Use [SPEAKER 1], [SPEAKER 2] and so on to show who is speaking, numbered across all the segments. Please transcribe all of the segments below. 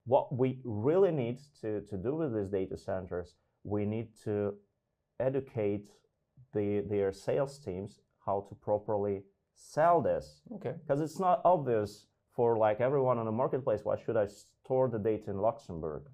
[SPEAKER 1] what we really need to do with these data centers, we need to educate their sales teams how to properly sell this.
[SPEAKER 2] Okay.
[SPEAKER 1] Because it's not obvious for like everyone on the marketplace, why should I store the data in Luxembourg?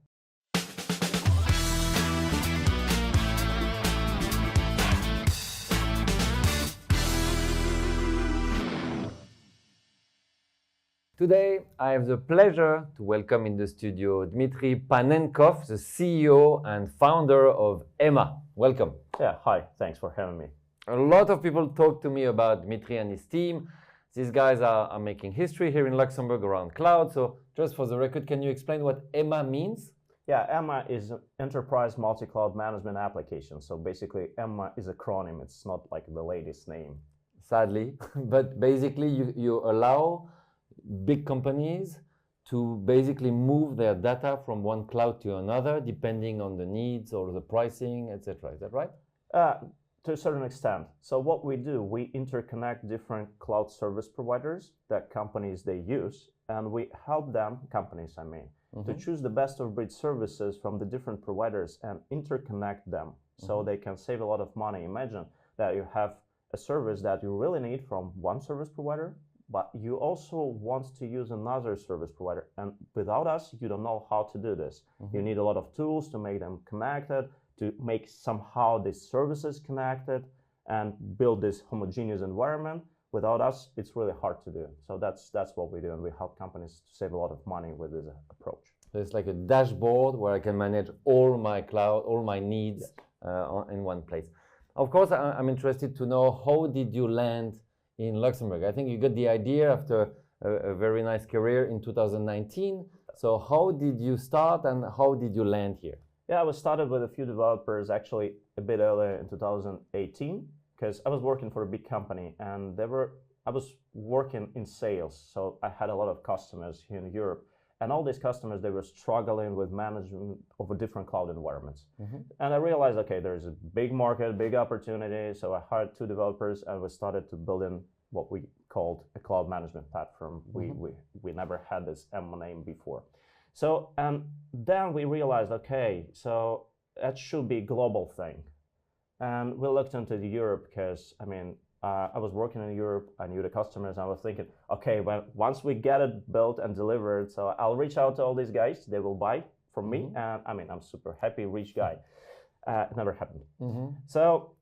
[SPEAKER 2] Today, I have the pleasure to welcome in the studio Dmitry Panenkov, the CEO and founder of EMA. Welcome.
[SPEAKER 1] Yeah, hi, thanks for having me.
[SPEAKER 2] A lot of people talk to me about Dmitry and his team. These guys are making history here in Luxembourg around cloud. So just for the record, can you explain what EMA means?
[SPEAKER 1] Yeah, EMA is an Enterprise Multi-Cloud Management Application. So basically, EMA is an acronym. It's not like the latest name.
[SPEAKER 2] Sadly, but basically you allow big companies to basically move their data from one cloud to another, depending on the needs or the pricing, etc. Is that right?
[SPEAKER 1] To a certain extent. So what we do, we interconnect different cloud service providers that companies they use, and we help them, companies I mean, to choose the best of breed services from the different providers and interconnect them so they can save a lot of money. Imagine that you have a service that you really need from one service provider, but you also want to use another service provider, and without us you don't know how to do this. You need a lot of tools to make them connected, to make somehow these services connected and build this homogeneous environment. Without us, it's really hard to do. So that's what we do, and we help companies to save a lot of money with this approach.
[SPEAKER 2] So it's like a dashboard where I can manage all my cloud, all my needs in one place. Of course, I'm interested to know, how did you land in Luxembourg? I think you got the idea after a very nice career in 2019. So how did you start and how did you land here?
[SPEAKER 1] Yeah, I was started with a few developers actually a bit earlier in 2018, because I was working for a big company and I was working in sales. So I had a lot of customers here in Europe, and all these customers, they were struggling with management of different cloud environments. And I realized, okay, there's a big market, big opportunity. So I hired 2 developers and we started to build in what we called a cloud management platform. We never had this EMA name before. So, and then we realized, okay, so that should be a global thing. And we looked into Europe because, I mean, I was working in Europe, I knew the customers, and I was thinking, okay, well, once we get it built and delivered, so I'll reach out to all these guys, they will buy from me, and I mean, I'm super happy, rich guy. It never happened. So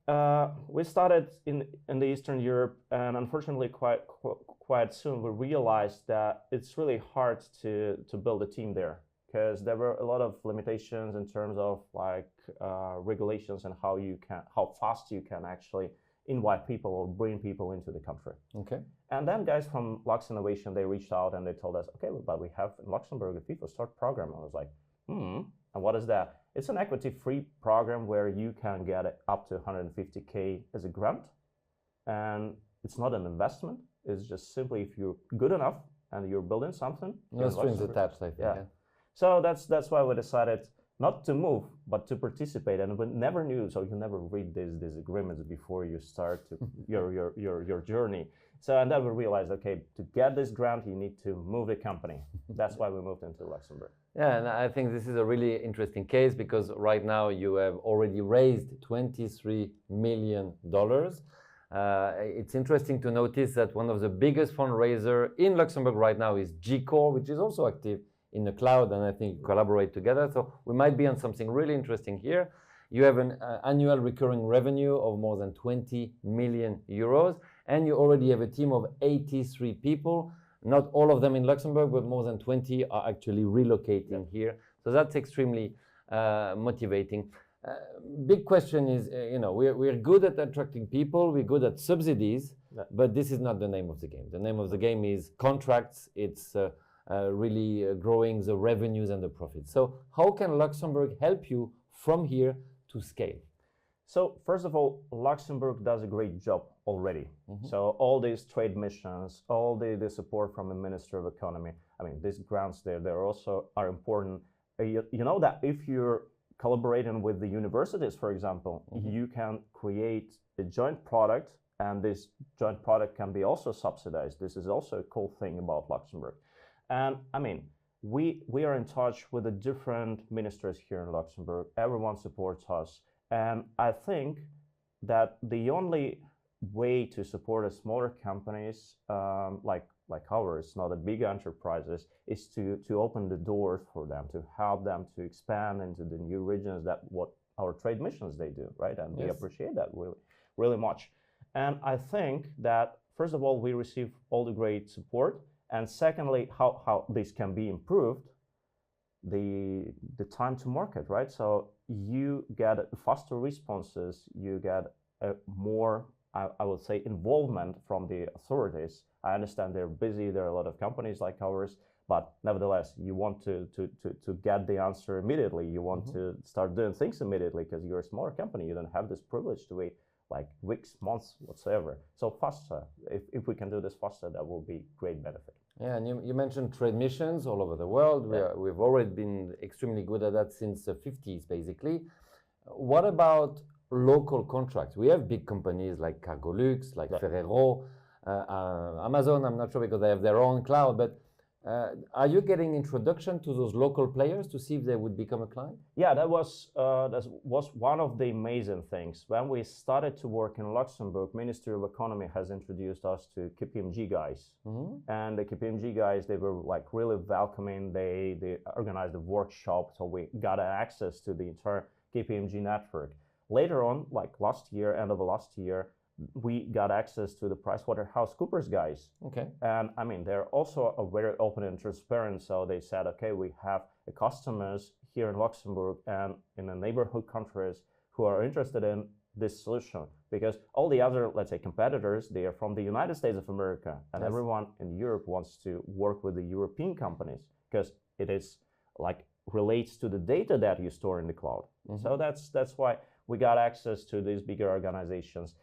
[SPEAKER 1] we started in the Eastern Europe, and unfortunately quite soon we realized that it's really hard to build a team there, because there were a lot of limitations in terms of like regulations and how fast you can actually invite people or bring people into the country.
[SPEAKER 2] Okay.
[SPEAKER 1] And then guys from Lux Innovation, they reached out and they told us, okay, but we have in Luxembourg a FIFA Start program. I was like, and what is that? It's an equity-free program where you can get up to 150K as a grant. And it's not an investment. It's just simply if you're good enough and you're building something.
[SPEAKER 2] No strings attached, I think.
[SPEAKER 1] Yeah. So that's why we decided not to move, but to participate. And we never knew, so you never read these agreements before you start your journey. So, and then we realized, okay, to get this grant, you need to move the company. That's why we moved into Luxembourg.
[SPEAKER 2] Yeah, and I think this is a really interesting case, because right now you have already raised $23 million. It's interesting to notice that one of the biggest fundraisers in Luxembourg right now is G-Core, which is also active in the cloud, and I think you collaborate together. So we might be on something really interesting here. You have an annual recurring revenue of more than 20 million euros, and you already have a team of 83 people. Not all of them in Luxembourg, but more than 20 are actually relocating here. So that's extremely motivating. Big question is, we're good at attracting people, we're good at subsidies, but this is not the name of the game. The name of the game is contracts. It's really growing the revenues and the profits. So how can Luxembourg help you from here to scale?
[SPEAKER 1] So first of all, Luxembourg does a great job already. So all these trade missions, all the support from the Minister of Economy, I mean, these grants they're also are important. You know that if you're collaborating with the universities, for example, you can create a joint product, and this joint product can be also subsidized. This is also a cool thing about Luxembourg. And I mean, we are in touch with the different ministers here in Luxembourg. Everyone supports us, and I think that the only way to support a smaller companies like ours, not a big enterprises, is to open the doors for them, to help them to expand into the new regions. That what our trade missions they do, right? And we appreciate that really much. And I think that first of all, we receive all the great support, and secondly, how this can be improved, the time to market, right? So you get faster responses, you get more, I would say, involvement from the authorities. I understand they're busy, there are a lot of companies like ours, but nevertheless, you want to get the answer immediately. You want to start doing things immediately because you're a smaller company. You don't have this privilege to wait like weeks, months, whatsoever. So faster, if we can do this faster, that will be great benefit.
[SPEAKER 2] Yeah, and you mentioned trade missions all over the world. We've already been extremely good at that since the 50s, basically. What about local contracts? We have big companies like Cargolux, like Ferrero, Amazon, I'm not sure because they have their own cloud, but are you getting introduction to those local players to see if they would become a client?
[SPEAKER 1] Yeah, that was one of the amazing things. When we started to work in Luxembourg, Ministry of Economy has introduced us to KPMG guys. And the KPMG guys, they were like really welcoming. They organized a workshop, so we got access to the entire KPMG network. Later on, like last year, end of last year, we got access to the PricewaterhouseCoopers guys.
[SPEAKER 2] Okay.
[SPEAKER 1] And I mean, they're also very open and transparent. So they said, okay, we have customers here in Luxembourg and in the neighborhood countries who are interested in this solution, because all the other, let's say, competitors, they are from the United States of America, and everyone in Europe wants to work with the European companies because it is like relates to the data that you store in the cloud. So that's why we got access to these bigger organizations.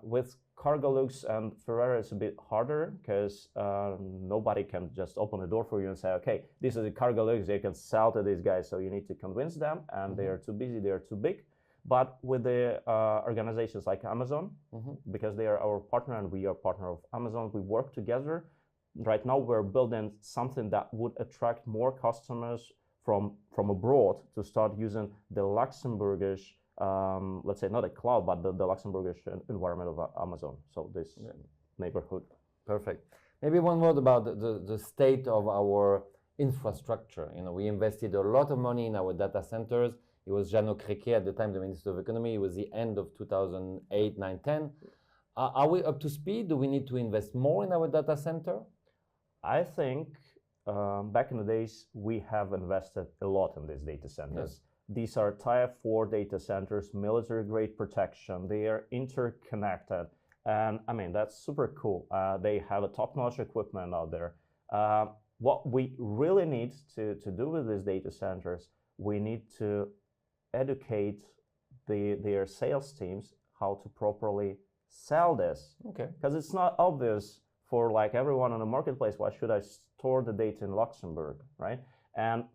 [SPEAKER 1] With Cargolux and Ferrero, it's a bit harder because nobody can just open the door for you and say, okay, this is a Cargolux, they can sell to these guys. So you need to convince them, and they are too busy, they are too big. But with the organizations like Amazon, because they are our partner and we are partner of Amazon, we work together. Right now, we're building something that would attract more customers from abroad to start using the Luxembourgish, let's say not a cloud, but the Luxembourgish environment of Amazon. So this neighborhood.
[SPEAKER 2] Perfect. Maybe one word about the state of our infrastructure. You know, we invested a lot of money in our data centers. It was Jeannot Créquet at the time, the Minister of Economy. It was the end of 2008, 9, 10. Are we up to speed? Do we need to invest more in our data center?
[SPEAKER 1] I think back in the days, we have invested a lot in these data centers. These are Tier 4 data centers, military-grade protection. They are interconnected. And I mean, that's super cool. They have a top-notch equipment out there. What we really need to do with these data centers, we need to educate their sales teams how to properly sell this.
[SPEAKER 2] Okay.
[SPEAKER 1] Because it's not obvious for like everyone in the marketplace, why should I store the data in Luxembourg, right? And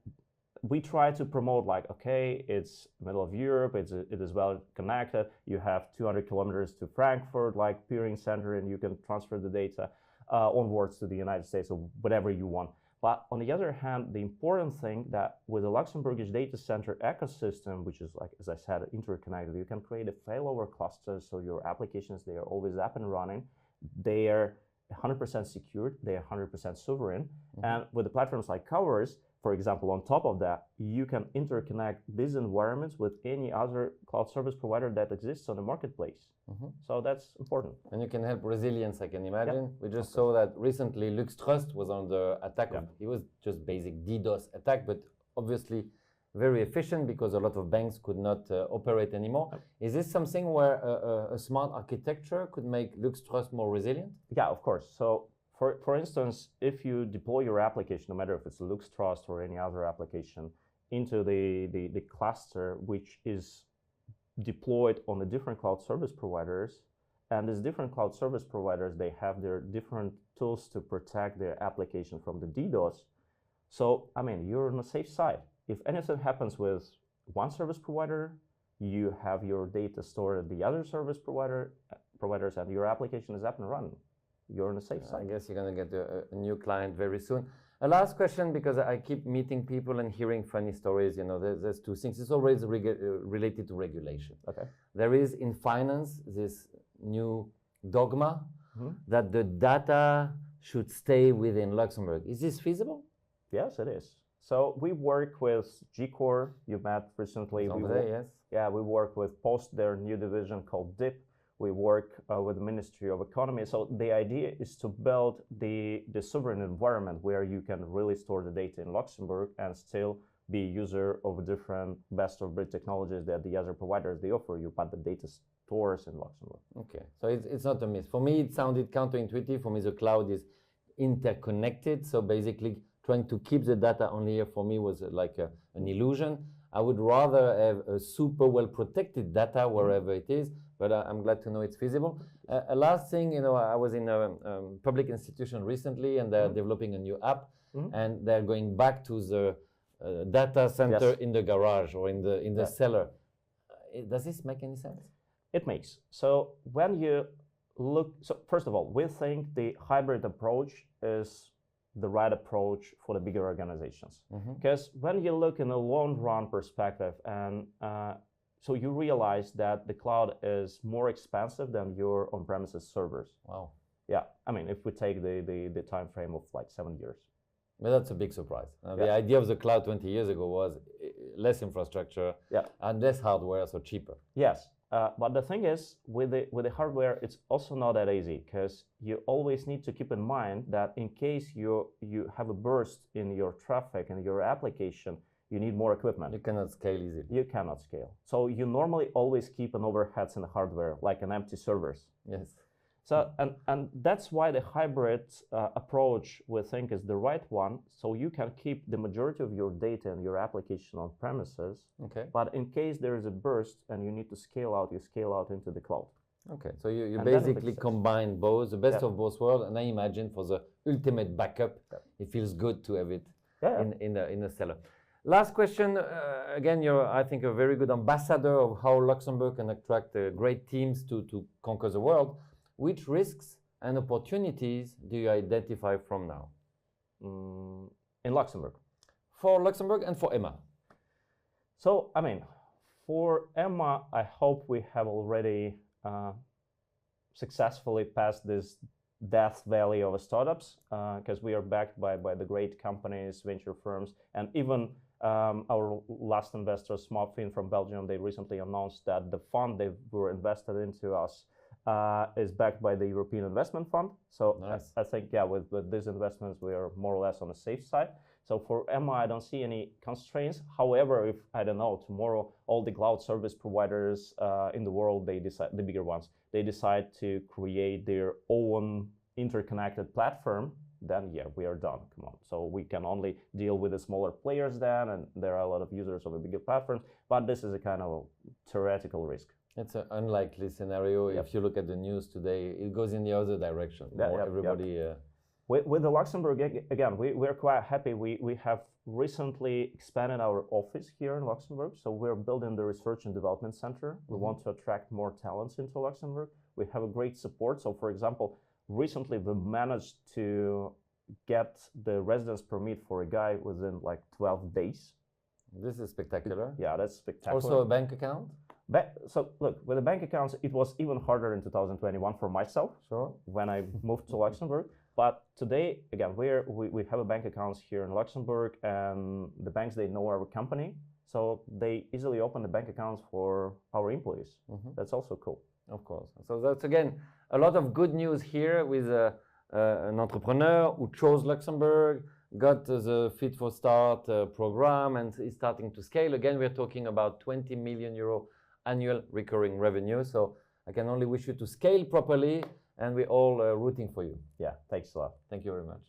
[SPEAKER 1] we try to promote like, okay, it's middle of Europe, it is well connected. You have 200 kilometers to Frankfurt, like peering center, and you can transfer the data onwards to the United States or whatever you want. But on the other hand, the important thing that with the Luxembourgish data center ecosystem, which is like, as I said, interconnected, you can create a failover cluster. So your applications, they are always up and running. They are 100% secured. They are 100% sovereign. And with the platforms like ours, for example, on top of that, you can interconnect these environments with any other cloud service provider that exists on the marketplace. So that's important.
[SPEAKER 2] And you can help resilience, I can imagine. We just saw that recently LuxTrust was under attack. It was just basic DDoS attack, but obviously very efficient because a lot of banks could not operate anymore. Is this something where a smart architecture could make LuxTrust more resilient?
[SPEAKER 1] Yeah, of course. So for instance, if you deploy your application, no matter if it's LuxTrust or any other application, into the cluster, which is deployed on the different cloud service providers, and these different cloud service providers, they have their different tools to protect their application from the DDoS. So, I mean, you're on the safe side. If anything happens with one service provider, you have your data stored at the other service providers, and your application is up and running. You're on the safe side.
[SPEAKER 2] I guess you're going to get a new client very soon. A last question, because I keep meeting people and hearing funny stories. You know, there's two things. It's always related to regulation.
[SPEAKER 1] Okay.
[SPEAKER 2] There is in finance this new dogma that the data should stay within Luxembourg. Is this feasible?
[SPEAKER 1] Yes, it is. So we work with G-Core. You met recently.
[SPEAKER 2] Yes.
[SPEAKER 1] Yeah, we work with Post, their new division called DIP. We work with the Ministry of Economy. So the idea is to build the sovereign environment where you can really store the data in Luxembourg and still be user of different best-of-breed technologies that the other providers they offer you, but the data stores in Luxembourg.
[SPEAKER 2] Okay, so it's not a myth. For me, it sounded counterintuitive. For me, the cloud is interconnected. So basically, trying to keep the data only here for me was like an illusion. I would rather have a super well-protected data wherever it is, but I'm glad to know it's feasible. A last thing, you know, I was in a public institution recently, and they're developing a new app, and they're going back to the data center in the garage or in the cellar. Does this make any sense?
[SPEAKER 1] It makes. So when you look, so first of all, we think the hybrid approach is the right approach for the bigger organizations. Because when you look in a long run perspective, and so you realize that the cloud is more expensive than your on-premises servers.
[SPEAKER 2] Wow.
[SPEAKER 1] Yeah, I mean, if we take the time frame of like 7 years.
[SPEAKER 2] Well, that's a big surprise. The idea of the cloud 20 years ago was less infrastructure and less hardware, so cheaper.
[SPEAKER 1] Yes. But the thing is, with the hardware, it's also not that easy, because you always need to keep in mind that in case you have a burst in your traffic and your application, you need more equipment.
[SPEAKER 2] You cannot scale easily.
[SPEAKER 1] You cannot scale. So you normally always keep an overheads in the hardware, like an empty servers.
[SPEAKER 2] Yes.
[SPEAKER 1] So and that's why the hybrid approach we think is the right one. So you can keep the majority of your data and your application on premises.
[SPEAKER 2] Okay.
[SPEAKER 1] But in case there is a burst and you need to scale out, you scale out into the cloud.
[SPEAKER 2] Okay. So you basically combine both, the best of both worlds, and I imagine for the ultimate backup, it feels good to have it in a cellar. Last question. Again, you're, I think, a very good ambassador of how Luxembourg can attract great teams to conquer the world. Which risks and opportunities do you identify from now?
[SPEAKER 1] In Luxembourg.
[SPEAKER 2] For Luxembourg and for EMA.
[SPEAKER 1] So, I mean, for EMA, I hope we have already successfully passed this death valley of startups, because we are backed by the great companies, venture firms, and even our last investor, Smopfin from Belgium, they recently announced that the fund they were invested into us is backed by the European Investment Fund. So nice. I think, yeah, with these investments, we are more or less on the safe side. So for EMA, I don't see any constraints. However, if, I don't know, tomorrow, all the cloud service providers in the world, they decide, the bigger ones, they decide to create their own interconnected platform, then yeah, we are done, come on. So we can only deal with the smaller players then, and there are a lot of users of the bigger platforms, but this is a kind of theoretical risk.
[SPEAKER 2] It's an unlikely scenario. If you look at the news today, it goes in the other direction. Everybody.
[SPEAKER 1] With the Luxembourg, again, we're quite happy. We have recently expanded our office here in Luxembourg. So we're building the research and development center. We want to attract more talents into Luxembourg. We have a great support. So for example, recently we managed to get the residence permit for a guy within like 12 days.
[SPEAKER 2] This is spectacular.
[SPEAKER 1] Yeah, that's spectacular.
[SPEAKER 2] Also a bank account?
[SPEAKER 1] So look, with the bank accounts, it was even harder in 2021 for myself when I moved to Luxembourg. But today, again, we have a bank accounts here in Luxembourg, and the banks, they know our company. So they easily open the bank accounts for our employees. That's also cool.
[SPEAKER 2] Of course. So that's, again, a lot of good news here with an entrepreneur who chose Luxembourg, got the Fit for Start program, and is starting to scale. Again, we're talking about 20 million euro annual recurring revenue. So I can only wish you to scale properly, and we're all rooting for you.
[SPEAKER 1] Yeah, thanks a lot.
[SPEAKER 2] Thank you very much.